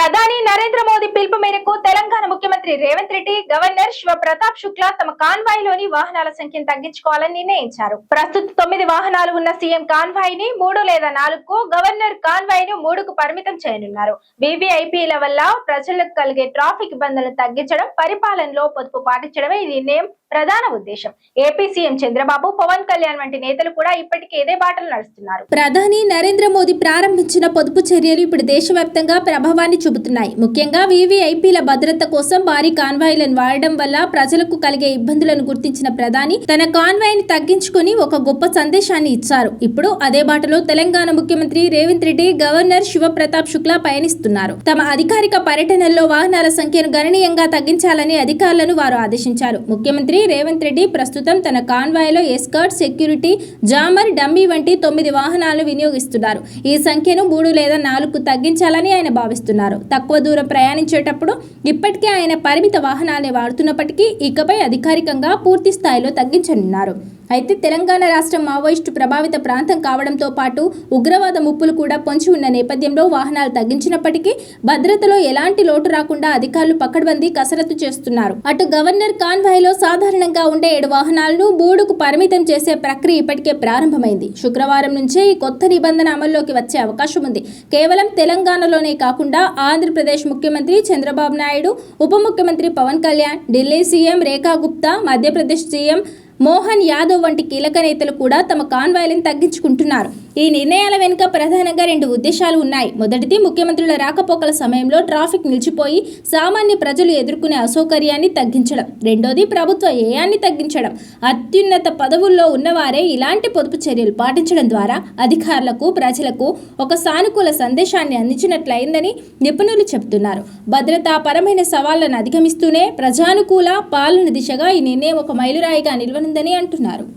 ప్రధాని నరేంద్ర మోదీ పిలుపు మేరకు తెలంగాణ ముఖ్యమంత్రి రేవంత్ రెడ్డి గవర్నర్ శివ ప్రతాప్ శుక్లా తమ కాన్వాయ్ లోని వాహనాల సంఖ్యను తగ్గించుకోవాలని నిర్ణయించారు. ప్రస్తుత 9 వాహనాలు ఉన్న సీఎం కాన్వాయ్ ని 3 లేదా 4కు, గవర్నర్ కాన్వాయ్ ను 3కు పరిమితం చేయనున్నారు. వీవీఐపీల వల్ల ప్రజలకు కలిగే ట్రాఫిక్ ఇబ్బందులను తగ్గించడం, పరిపాలనలో పొదుపు పాటించడమే ఈ నిర్ణయం ప్రధాన ఉద్దేశం. ఏపీ సీఎం చంద్రబాబు, పవన్ కళ్యాణ్ వంటి నేతలు కూడా ఇప్పటికే ఇదే బాటలు నడుస్తున్నారు. ప్రధాని నరేంద్ర మోదీ ప్రారంభించిన పొదుపు చర్యలు ఇప్పుడు దేశవ్యాప్తంగా ప్రభావాన్ని చూపుతున్నాయి. ముఖ్యంగా వీవీఐపీల భద్రత కోసం భారీ కాన్వాయ్లను వాడడం వల్ల ప్రజలకు కలిగే ఇబ్బందులను గుర్తించిన ప్రధాని తన కాన్వాయ్ ని తగ్గించుకుని ఒక గొప్ప సందేశాన్ని ఇచ్చారు. ఇప్పుడు అదే బాటలో తెలంగాణ ముఖ్యమంత్రి రేవంత్ రెడ్డి, గవర్నర్ శివ ప్రతాప్ శుక్లా పయనిస్తున్నారు. తమ అధికారిక పర్యటనల్లో వాహనాల సంఖ్యను గణనీయంగా తగ్గించాలని అధికారులను వారు ఆదేశించారు. ముఖ్యమంత్రి రేవంత్ రెడ్డి ప్రస్తుతం తన కాన్వాయ్ లో ఎస్కార్ట్, సెక్యూరిటీ, జామర్, డమ్మీ వంటి 9 వాహనాలను వినియోగిస్తున్నారు. ఈ సంఖ్యను 3 లేదా 4కు తగ్గించాలని ఆయన భావిస్తున్నారు. తక్కువ దూరం ప్రయాణించేటప్పుడు ఇప్పటికే ఆయన పరిమిత వాహనాలనే వాడుతున్నప్పటికీ ఇకపై అధికారికంగా పూర్తి స్థాయిలో తగ్గించనున్నారు. అయితే తెలంగాణ రాష్ట్రం మావోయిస్టు ప్రభావిత ప్రాంతం కావడంతో పాటు ఉగ్రవాద ముప్పులు కూడా పొంచి ఉన్న నేపథ్యంలో వాహనాలు తగ్గించినప్పటికీ భద్రతలో ఎలాంటి లోటు రాకుండా అధికారులు పకడ్బందీ కసరత్తు చేస్తున్నారు. అటు గవర్నర్ కాన్వాయ్లో సాధారణంగా ఉండే 7 వాహనాలను 3కు పరిమితం చేసే ప్రక్రియ ఇప్పటికే ప్రారంభమైంది. శుక్రవారం నుంచే ఈ కొత్త నిబంధన అమల్లోకి వచ్చే అవకాశం ఉంది. కేవలం తెలంగాణలోనే కాకుండా ఆంధ్రప్రదేశ్ ముఖ్యమంత్రి చంద్రబాబు నాయుడు, ఉప ముఖ్యమంత్రి పవన్ కళ్యాణ్, ఢిల్లీ సీఎం రేఖా గుప్తా, మధ్యప్రదేశ్ సీఎం మోహన్ యాదవ్ వంటి కీలక నేతలు కూడా తమ కాన్వాయ్లను తగ్గించుకుంటున్నారు. ఈ నిర్ణయాల వెనుక ప్రధానంగా 2 ఉద్దేశాలు ఉన్నాయి. మొదటిది, ముఖ్యమంత్రుల రాకపోకల సమయంలో ట్రాఫిక్ నిలిచిపోయి సామాన్య ప్రజలు ఎదుర్కొనే అసౌకర్యాన్ని తగ్గించడం. రెండోది, ప్రభుత్వ వ్యయాన్ని తగ్గించడం. అత్యున్నత పదవుల్లో ఉన్నవారే ఇలాంటి పొదుపు చర్యలు పాటించడం ద్వారా అధికారులకు, ప్రజలకు ఒక సానుకూల సందేశాన్ని అందించినట్లయిందని నిపుణులు చెబుతున్నారు. భద్రతాపరమైన సవాళ్లను అధిగమిస్తూనే ప్రజానుకూల పాలన దిశగా ఈ నిర్ణయం ఒక మైలురాయిగా నిలవనుందని అంటున్నారు.